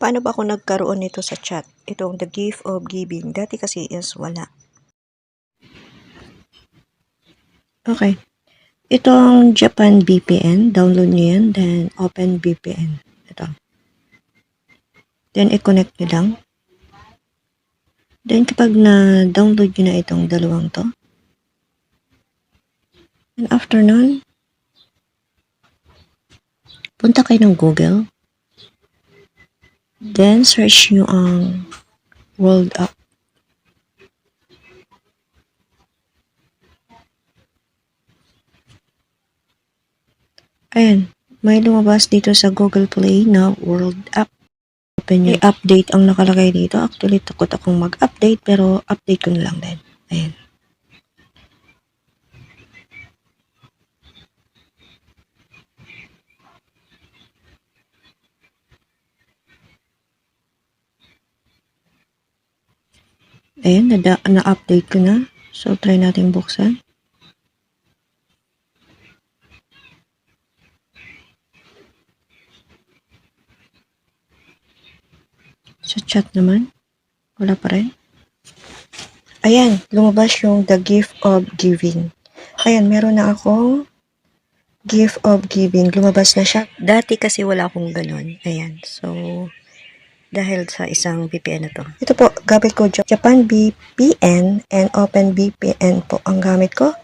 Paano ba ako nagkaroon nito sa chat? Itong the gift of giving. Dati kasi is wala. Okay. Itong Japan VPN. Download nyo yan. Then, open VPN. Ito. Then, i-connect nyo lang. Then, kapag na-download nyo na itong dalawang to. And after nun, punta kayo ng Google. Then, search nyo ang World App. Ayan. May lumabas dito sa Google Play na World App. Open nyo. I-update ang nakalagay dito. Actually, takot akong mag-update pero update ko na lang din. Ayan. Ayan, na-update ko na. So, try natin buksan. Sa chat naman, wala pa rin. Ayan, lumabas yung the gift of giving. Ayan, meron na akong gift of giving. Lumabas na siya. Dati kasi wala akong ganun. Ayan, so, dahil sa isang VPN na to. Ito po, gamit ko Japan VPN and Open VPN po ang gamit ko.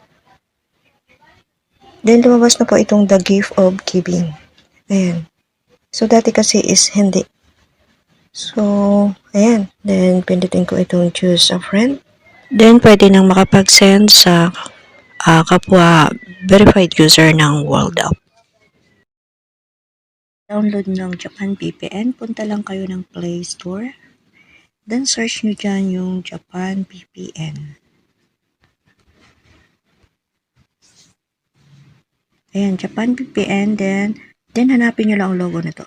Then, lumabas na po itong the gift of giving. Ayan. So, dati kasi is hindi. So, ayan. Then, pindutin ko itong choose a friend. Then, pwede nang makapag-send sa kapwa verified user ng World App. Download ng Japan VPN. Punta lang kayo ng Play Store. Then, search nyo dyan yung Japan VPN. Ayan, Japan VPN. Then hanapin nyo lang ang logo na to.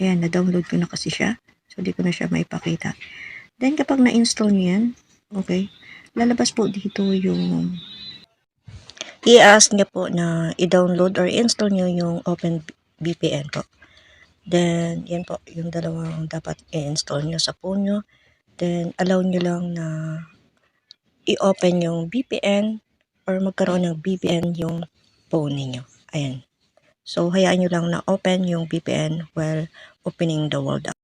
Ayan, na-download ko na kasi siya. So, di ko na siya maipakita. Then, kapag na-install nyo yan, okay, lalabas po dito yung i-ask niya po na i-download or install nyo yung Open VPN po. Then, yan po, yung dalawang dapat i-install nyo sa phone nyo. Then, allow nyo lang na i-open yung VPN or magkaroon ng VPN yung phone niyo. Ayan. So, hayaan nyo lang na open yung VPN while opening the World App.